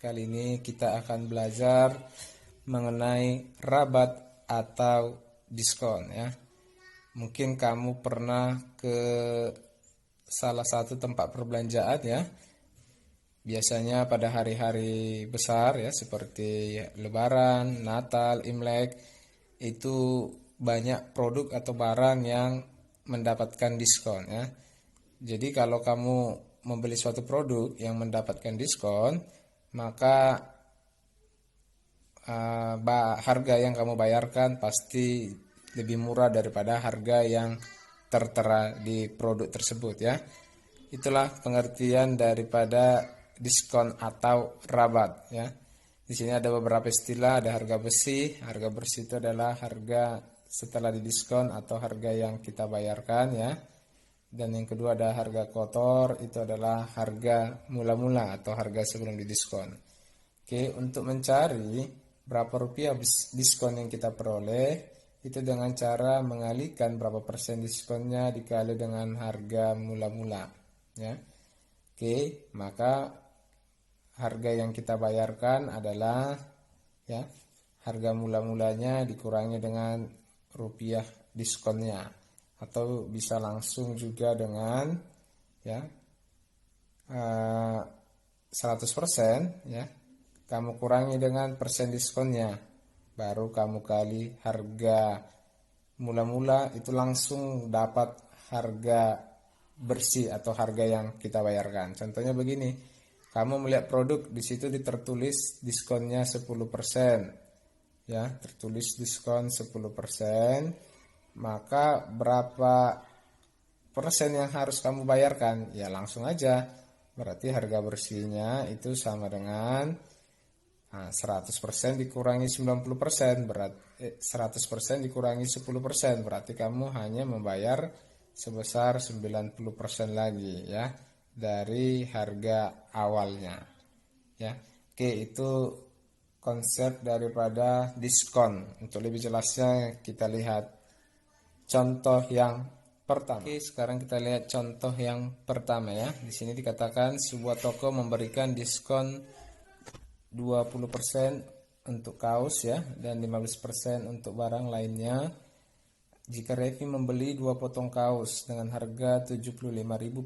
Kali ini kita akan belajar mengenai rabat atau diskon ya. Mungkin kamu pernah ke salah satu tempat perbelanjaan ya. Biasanya pada hari-hari besar ya seperti Lebaran, Natal, Imlek itu banyak produk atau barang yang mendapatkan diskon ya. Jadi kalau kamu membeli suatu produk yang mendapatkan diskon, maka harga yang kamu bayarkan pasti lebih murah daripada harga yang tertera di produk tersebut ya. Itulah pengertian daripada diskon atau rabat ya. Di sini ada beberapa istilah, ada harga besi. Harga besi itu adalah harga setelah didiskon atau harga yang kita bayarkan ya. Dan yang kedua ada harga kotor, itu adalah harga mula-mula atau harga sebelum didiskon. Oke, untuk mencari berapa rupiah diskon yang kita peroleh, itu dengan cara mengalihkan berapa persen diskonnya dikali dengan harga mula-mula ya. Oke, maka harga yang kita bayarkan adalah ya harga mula-mulanya dikurangi dengan rupiah diskonnya, atau bisa langsung juga dengan ya 100% ya kamu kurangi dengan persen diskonnya, baru kamu kali harga mula-mula, itu langsung dapat harga bersih atau harga yang kita bayarkan. Contohnya begini, kamu melihat produk di situ tertulis diskonnya 10% ya, tertulis diskon 10%, maka berapa persen yang harus kamu bayarkan? Ya langsung aja, berarti harga bersihnya itu sama dengan 100% dikurangi 90%, berarti 100% dikurangi 10%, berarti kamu hanya membayar sebesar 90% lagi ya dari harga awalnya ya. Oke, itu konsep daripada diskon. Untuk lebih jelasnya kita lihat contoh yang pertama. Oke, sekarang kita lihat contoh yang pertama ya. Di sini dikatakan sebuah toko memberikan diskon 20% untuk kaos ya dan 15% untuk barang lainnya jika Revi membeli 2 potong kaos dengan harga 75.000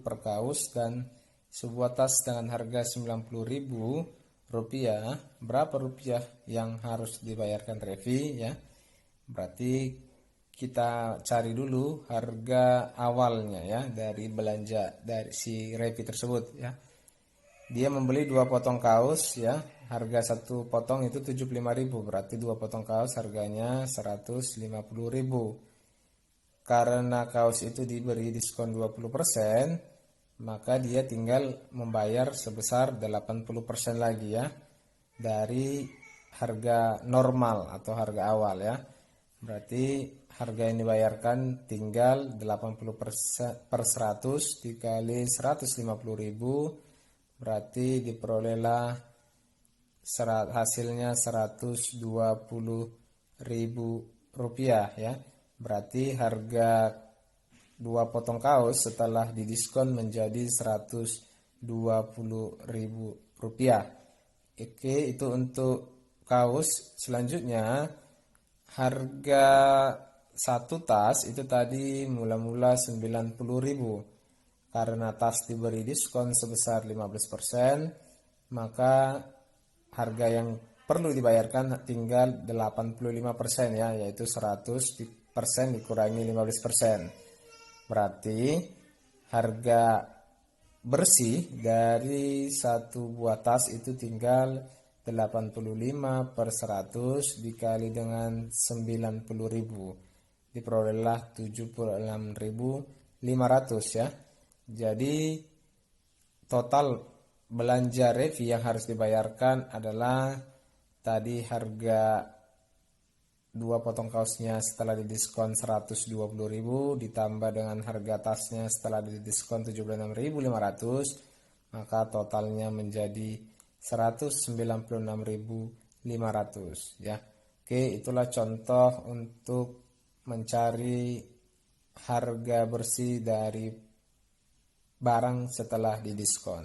per kaos dan sebuah tas dengan harga 90.000 rupiah. Berapa rupiah yang harus dibayarkan Revi ya? Berarti kita cari dulu harga awalnya ya dari belanja dari si Revi tersebut ya. Dia membeli 2 potong kaos ya, harga satu potong itu 75.000, berarti 2 potong kaos harganya 150.000. Karena kaos itu diberi diskon 20%, maka dia tinggal membayar sebesar 80% lagi ya dari harga normal atau harga awal ya. Berarti harga yang dibayarkan tinggal 80% per 100 dikali 150.000, berarti diperolehlah hasilnya 120.000 rupiah ya. Berarti harga 2 potong kaos setelah didiskon menjadi 120.000 rupiah. Oke, itu untuk kaos. Selanjutnya harga satu tas itu tadi mula-mula 90.000. Karena tas diberi diskon sebesar 15%, maka harga yang perlu dibayarkan tinggal 85% ya, yaitu 100% dikurangi 15%. Berarti harga bersih dari satu buah tas itu tinggal 85 per 100 dikali dengan 90.000, diperolehlah 76.500 ya. Jadi total belanja Revi yang harus dibayarkan adalah tadi harga 2 potong kaosnya setelah didiskon 120.000 ditambah dengan harga tasnya setelah didiskon 76.500, maka totalnya menjadi 196.500 ya. Oke, itulah contoh untuk mencari harga bersih dari barang setelah didiskon.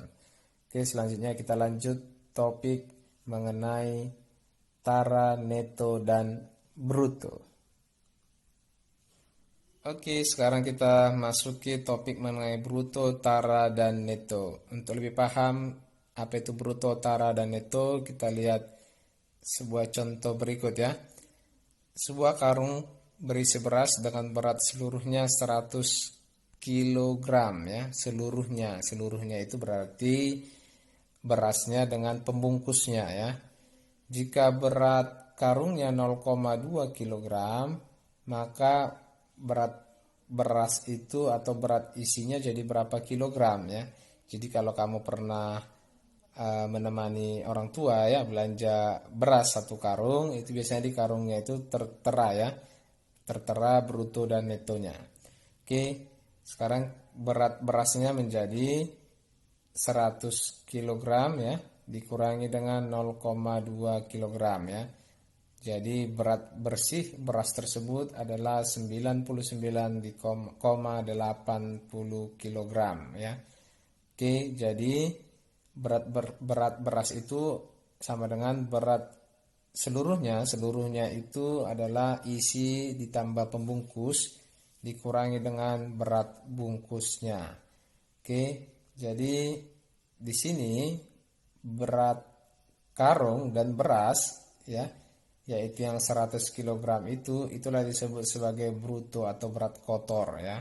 Oke, selanjutnya kita lanjut topik mengenai tara, neto, dan bruto. Oke, sekarang kita masuki topik mengenai bruto, tara, dan neto. Untuk lebih paham apa itu bruto, tara, dan neto, kita lihat sebuah contoh berikut ya. Sebuah karung berisi beras dengan berat seluruhnya 100 kilogram ya, seluruhnya itu berarti berasnya dengan pembungkusnya ya. Jika berat karungnya 0,2 kilogram, maka berat beras itu atau berat isinya jadi berapa kilogram ya. Jadi kalau kamu pernah menemani orang tua ya belanja beras satu karung, itu biasanya di karungnya itu tertera ya, tertera bruto dan netonya. Oke, sekarang berat berasnya menjadi 100 kilogram ya, dikurangi dengan 0,2 kilogram ya. Jadi berat bersih beras tersebut adalah 99,80 kilogram ya. Oke, jadi berat beras itu sama dengan berat seluruhnya itu adalah isi ditambah pembungkus dikurangi dengan berat bungkusnya. Oke, jadi di sini berat karung dan beras ya, yaitu yang 100 kilogram itu itulah disebut sebagai bruto atau berat kotor ya.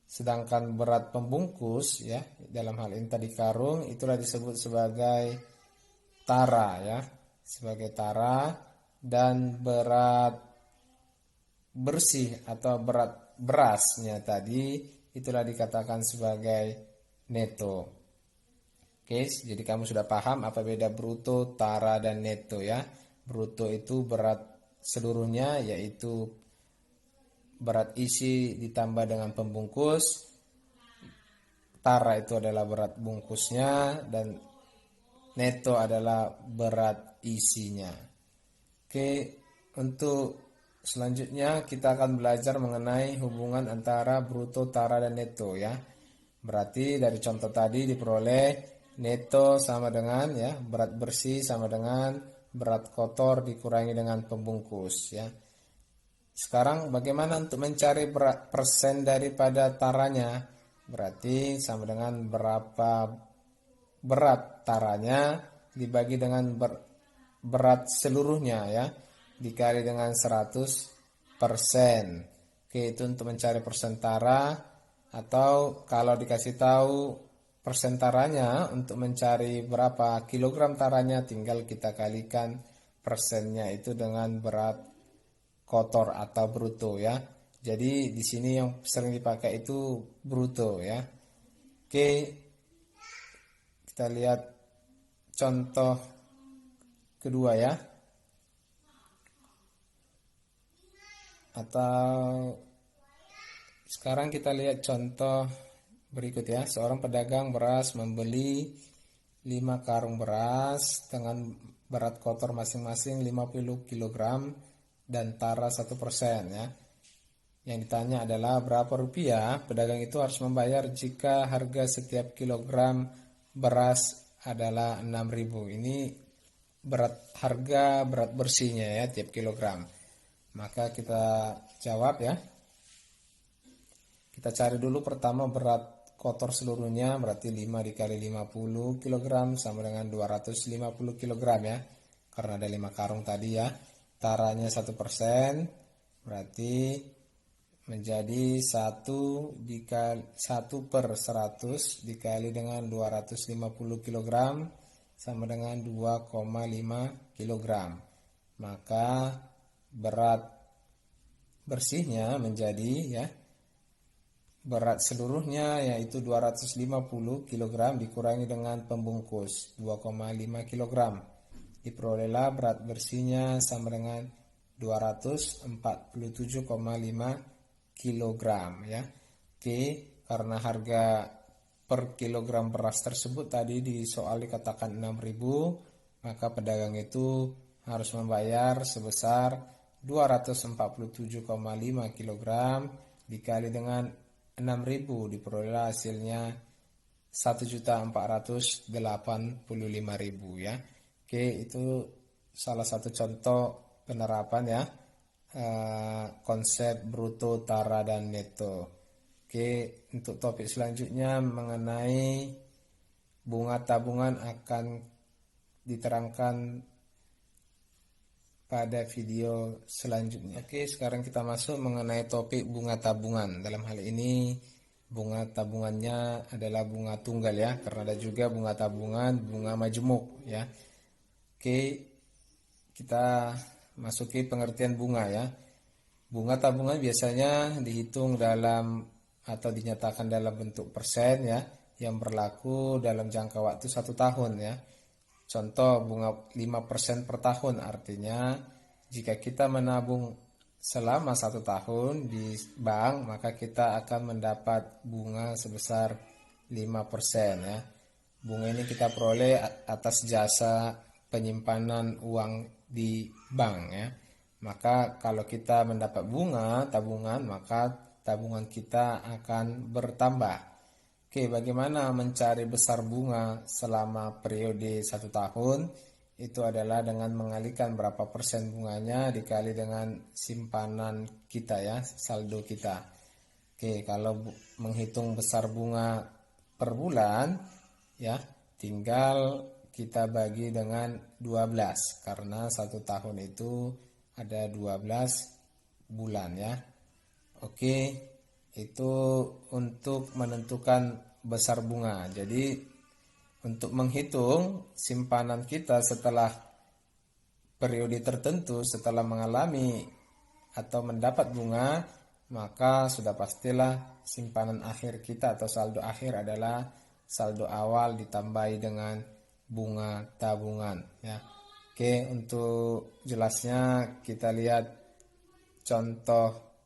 Sedangkan berat pembungkus ya, dalam hal ini tadi karung, itulah disebut sebagai tara ya, sebagai tara. Dan berat bersih atau berat berasnya tadi itulah dikatakan sebagai neto. Oke, jadi kamu sudah paham apa beda bruto, tara, dan neto ya. Bruto itu berat seluruhnya, yaitu berat isi ditambah dengan pembungkus. Tara itu adalah berat bungkusnya dan neto adalah berat isinya. Oke, untuk selanjutnya kita akan belajar mengenai hubungan antara bruto, tara, dan neto ya. Berarti dari contoh tadi diperoleh neto sama dengan ya, berat bersih sama dengan berat kotor dikurangi dengan pembungkus ya. Sekarang bagaimana untuk mencari persen daripada taranya? Berarti sama dengan berapa berat taranya dibagi dengan berat seluruhnya ya, dikali dengan 100%. Oke, itu untuk mencari persen tara. Atau kalau dikasih tahu persen taranya untuk mencari berapa kilogram taranya, tinggal kita kalikan persennya itu dengan berat kotor atau bruto ya. Jadi di sini yang sering dipakai itu bruto ya. Oke, kita lihat contoh kedua ya. Atau sekarang kita lihat contoh berikut ya. Seorang pedagang beras membeli 5 karung beras dengan berat kotor masing-masing 50 kilogram dan tara 1% ya. Yang ditanya adalah berapa rupiah pedagang itu harus membayar jika harga setiap kilogram beras adalah 6.000. Ini harga berat bersihnya ya tiap kilogram. Maka kita jawab ya. Kita cari dulu pertama berat kotor seluruhnya, berarti 5 dikali 50 kilogram sama dengan 250 kilogram ya. Karena ada 5 karung tadi ya. Taranya 1%, berarti menjadi 1/100 dikali dengan 250 kilogram sama dengan 2,5 kilogram. Maka berat bersihnya menjadi ya, berat seluruhnya yaitu 250 kg dikurangi dengan pembungkus 2,5 kg. Diperolehlah berat bersihnya sama dengan 247,5 kg ya. Oke, karena harga per kilogram beras tersebut tadi di soal dikatakan 6.000, maka pedagang itu harus membayar sebesar 247,5 kg dikali dengan 6.000, diperoleh hasilnya 1.485.000 ya. Oke, Oke, itu salah satu contoh penerapan ya, konsep bruto, tara, dan neto. Oke, untuk topik selanjutnya mengenai bunga tabungan akan diterangkan pada video selanjutnya. Oke, sekarang kita masuk mengenai topik bunga tabungan. Dalam hal ini bunga tabungannya adalah bunga tunggal ya, karena ada juga bunga tabungan, bunga majemuk ya. Oke, kita masuki pengertian bunga ya. Bunga tabungan biasanya dihitung dalam atau dinyatakan dalam bentuk persen ya, yang berlaku dalam jangka waktu 1 tahun ya. Contoh bunga 5% per tahun, artinya jika kita menabung selama 1 tahun di bank, maka kita akan mendapat bunga sebesar 5% ya. Bunga ini kita peroleh atas jasa penyimpanan uang di bank ya. Maka kalau kita mendapat bunga tabungan, maka tabungan kita akan bertambah. Oke, bagaimana mencari besar bunga selama periode 1 tahun? Itu adalah dengan mengalihkan berapa persen bunganya dikali dengan simpanan kita ya, saldo kita. Oke, kalau menghitung besar bunga per bulan ya, tinggal kita bagi dengan 12 karena 1 tahun itu ada 12 bulan ya. Oke, itu untuk menentukan besar bunga. Jadi untuk menghitung simpanan kita setelah periode tertentu, setelah mengalami atau mendapat bunga, maka sudah pastilah simpanan akhir kita atau saldo akhir adalah saldo awal ditambahi dengan bunga tabungan ya. Oke, untuk jelasnya kita lihat contoh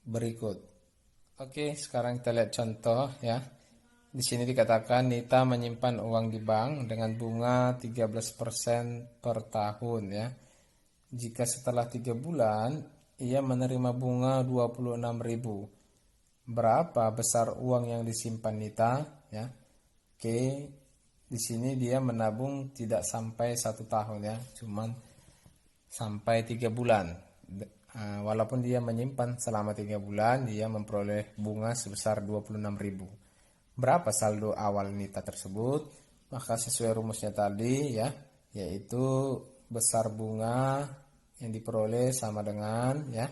berikut. Oke, sekarang kita lihat contoh ya. Di sini dikatakan Nita menyimpan uang di bank dengan bunga 13% per tahun ya. Jika setelah 3 bulan ia menerima bunga 26.000, berapa besar uang yang disimpan Nita ya? Oke, di sini dia menabung tidak sampai 1 tahun ya, cuman sampai 3 bulan. Walaupun dia menyimpan selama 3 bulan, dia memperoleh bunga sebesar 26.000. Berapa saldo awal Nita tersebut? Maka sesuai rumusnya tadi ya, yaitu besar bunga yang diperoleh sama dengan ya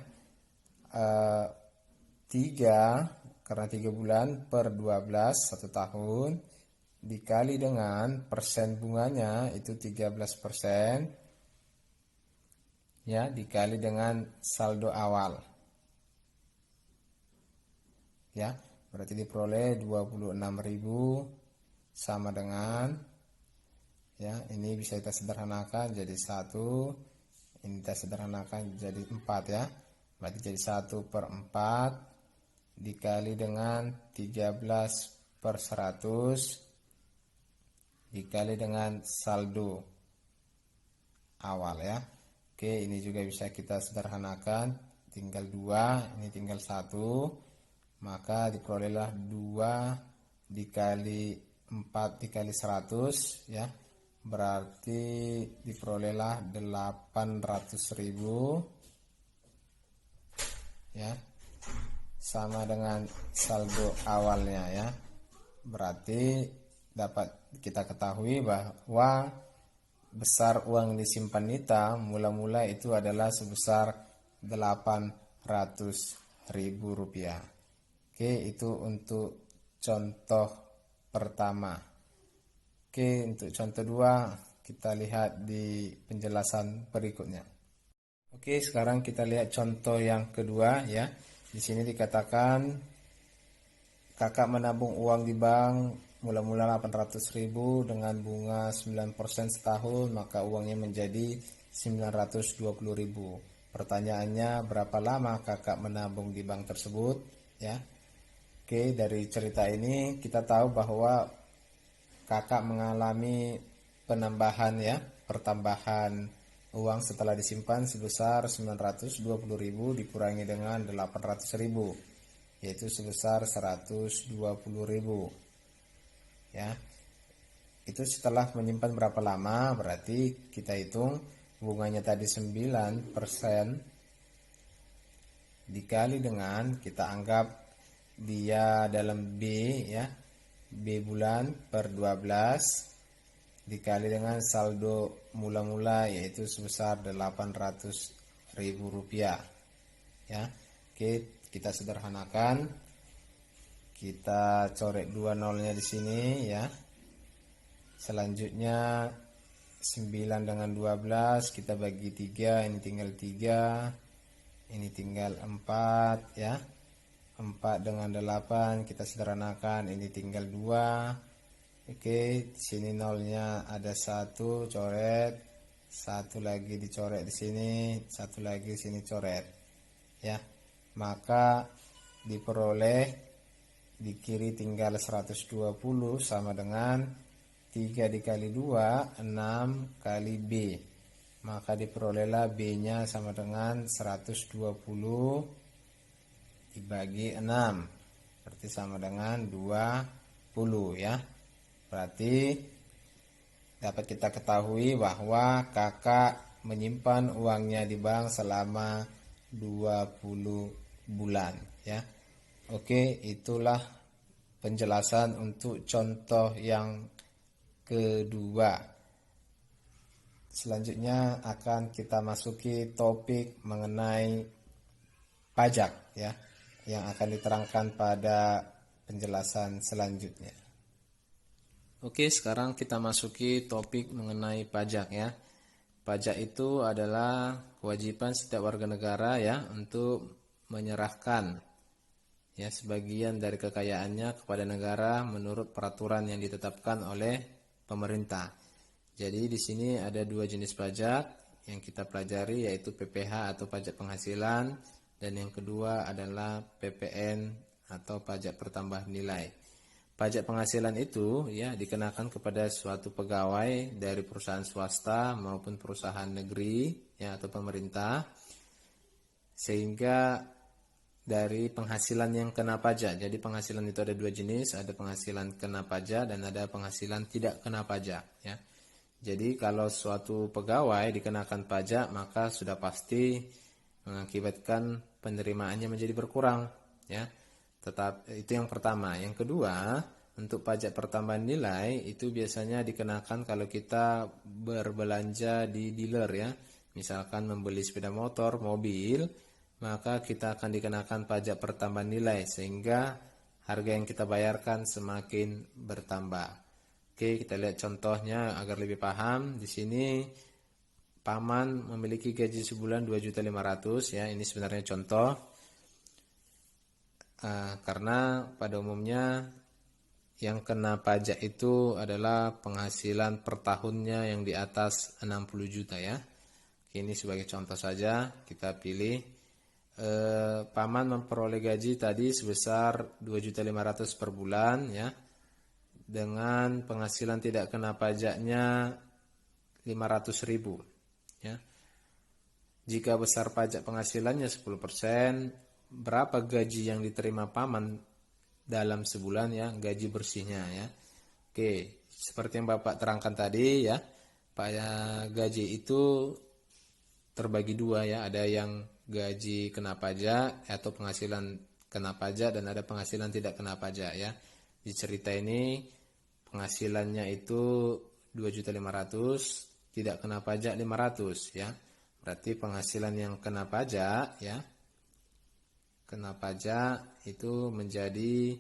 3, karena 3 bulan per 12 1 tahun dikali dengan persen bunganya itu 13% ya, dikali dengan saldo awal ya, berarti diperoleh 26.000 sama dengan ya, ini bisa kita sederhanakan jadi 1, ini kita sederhanakan jadi 4 ya, berarti jadi 1/4 dikali dengan 13/100 dikali dengan saldo awal ya. Oke, ini juga bisa kita sederhanakan, tinggal 2, ini tinggal 1, maka diperolehlah 2 dikali 4 dikali 100 ya, berarti diperolehlah 800.000 ya, sama dengan saldo awalnya ya. Berarti dapat kita ketahui bahwa besar uang disimpan Nita mula-mula itu adalah sebesar 800.000 rupiah. Oke, itu untuk contoh pertama. Oke, untuk contoh 2 kita lihat di penjelasan berikutnya. Oke, sekarang kita lihat contoh yang kedua ya. Di sini dikatakan kakak menabung uang di bank mula-mula 800.000 dengan bunga 9% setahun, maka uangnya menjadi 920.000. Pertanyaannya, berapa lama kakak menabung di bank tersebut ya. Oke, dari cerita ini kita tahu bahwa kakak mengalami penambahan ya, pertambahan uang setelah disimpan sebesar 920.000 dikurangi dengan 800.000, yaitu sebesar 120.000 ya. Itu setelah menyimpan berapa lama, berarti kita hitung bunganya tadi 9% dikali dengan, kita anggap dia dalam B ya, B bulan per 12 dikali dengan saldo mula-mula yaitu sebesar Rp800.000 ya. Oke, kita sederhanakan, kita coret dua nolnya di sini ya. Selanjutnya 9 dengan 12 kita bagi 3, ini tinggal 3, ini tinggal 4 ya. 4 dengan 8 kita sederhanakan, ini tinggal 2. Oke, di sini nolnya ada 1, coret. Satu lagi dicoret di sini, satu lagi di sini coret. Ya. Maka diperoleh di kiri tinggal 120 sama dengan 3 dikali 2, 6 kali B. Maka diperolehlah B-nya sama dengan 120 dibagi 6. Berarti sama dengan 20 ya. Berarti dapat kita ketahui bahwa kakak menyimpan uangnya di bank selama 20 bulan ya. Oke, itulah penjelasan untuk contoh yang kedua. Selanjutnya akan kita masuki topik mengenai pajak ya, yang akan diterangkan pada penjelasan selanjutnya. Oke, sekarang kita masuki topik mengenai pajak ya. Pajak itu adalah kewajiban setiap warga negara ya untuk menyerahkan ya sebagian dari kekayaannya kepada negara menurut peraturan yang ditetapkan oleh pemerintah. Jadi di sini ada dua jenis pajak yang kita pelajari, yaitu PPH atau pajak penghasilan, dan yang kedua adalah PPN atau pajak pertambahan nilai. Pajak penghasilan itu ya dikenakan kepada suatu pegawai dari perusahaan swasta maupun perusahaan negeri ya atau pemerintah, sehingga dari penghasilan yang kena pajak. Jadi penghasilan itu ada dua jenis, ada penghasilan kena pajak dan ada penghasilan tidak kena pajak ya. Jadi kalau suatu pegawai dikenakan pajak, maka sudah pasti mengakibatkan penerimaannya menjadi berkurang ya. Tetap itu yang pertama. Yang kedua, untuk pajak pertambahan nilai itu biasanya dikenakan kalau kita berbelanja di dealer ya. Misalkan membeli sepeda motor, mobil, maka kita akan dikenakan pajak pertambahan nilai sehingga harga yang kita bayarkan semakin bertambah. Oke, kita lihat contohnya agar lebih paham. Di sini paman memiliki gaji sebulan 2.500.000 ya. Ini sebenarnya contoh. Karena pada umumnya yang kena pajak itu adalah penghasilan per tahunnya yang di atas 60 juta ya. Ini sebagai contoh saja kita pilih. Paman memperoleh gaji tadi sebesar 2.500.000 per bulan ya, dengan penghasilan tidak kena pajaknya 500.000 ya. Jika besar pajak penghasilannya 10%, berapa gaji yang diterima paman dalam sebulan ya, gaji bersihnya ya. Oke, seperti yang Bapak terangkan tadi ya, gaji itu terbagi dua ya, ada yang gaji kena pajak atau penghasilan kena pajak dan ada penghasilan tidak kena pajak ya. Di cerita ini penghasilannya itu 2.500.000, tidak kena pajak 500 ya. Berarti penghasilan yang kena pajak ya, kena pajak itu menjadi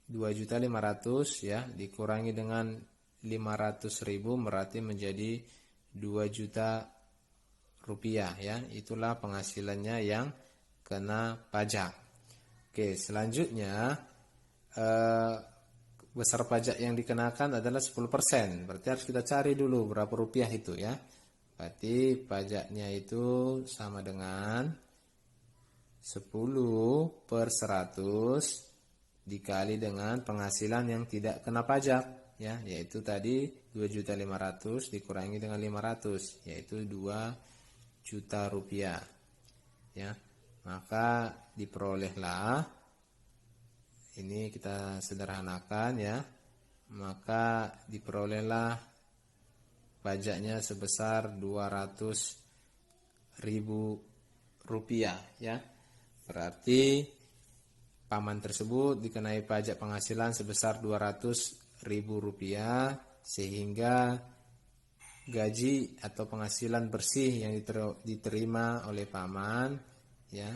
2.500.000 ya, dikurangi dengan 500.000 berarti menjadi 2 juta rupiah ya. Itulah penghasilannya yang kena pajak. Oke, selanjutnya besar pajak yang dikenakan adalah 10%. Berarti harus kita cari dulu berapa rupiah itu ya. Berarti pajaknya itu sama dengan 10/100 dikali dengan penghasilan yang tidak kena pajak ya, yaitu tadi 2.500.000 dikurangi dengan 500, yaitu 2 juta rupiah ya. Maka diperolehlah, ini kita sederhanakan ya, maka diperolehlah pajaknya sebesar 200.000 rupiah ya. Berarti paman tersebut dikenai pajak penghasilan sebesar 200.000 rupiah, sehingga gaji atau penghasilan bersih yang diterima oleh paman ya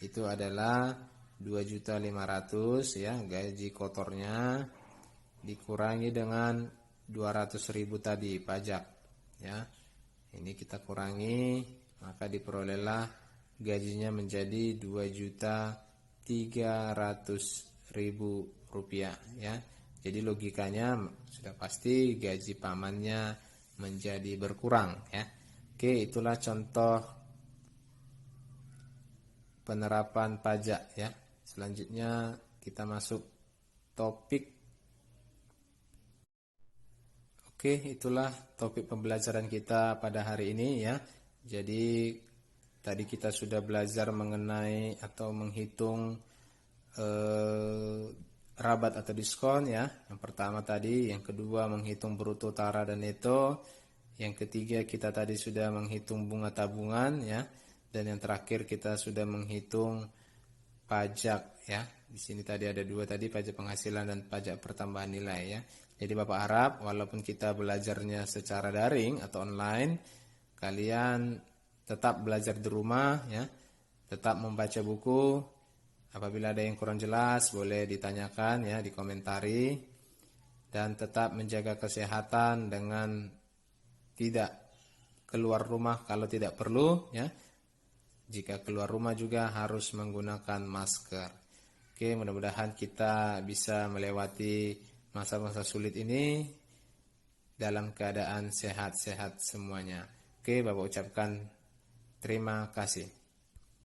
itu adalah 2.500.000 ya, gaji kotornya dikurangi dengan 200.000 tadi pajak ya. Ini kita kurangi, maka diperolehlah gajinya menjadi 2.300.000 rupiah ya. Jadi logikanya sudah pasti gaji pamannya menjadi berkurang ya. Oke, itulah contoh penerapan pajak ya. Selanjutnya kita masuk topik. Oke, itulah topik pembelajaran kita pada hari ini ya. Jadi tadi kita sudah belajar mengenai atau menghitung rabat atau diskon ya. Yang pertama tadi, yang kedua menghitung bruto, tara dan neto. Yang ketiga kita tadi sudah menghitung bunga tabungan ya. Dan yang terakhir kita sudah menghitung pajak ya. Di sini tadi ada dua tadi, pajak penghasilan dan pajak pertambahan nilai ya. Jadi Bapak harap walaupun kita belajarnya secara daring atau online, kalian tetap belajar di rumah ya. Tetap membaca buku. Apabila ada yang kurang jelas boleh ditanyakan ya, dikomentari. Dan tetap menjaga kesehatan dengan tidak keluar rumah kalau tidak perlu ya. Jika keluar rumah juga harus menggunakan masker. Oke, mudah-mudahan kita bisa melewati masa-masa sulit ini dalam keadaan sehat-sehat semuanya. Oke, Bapak ucapkan terima kasih.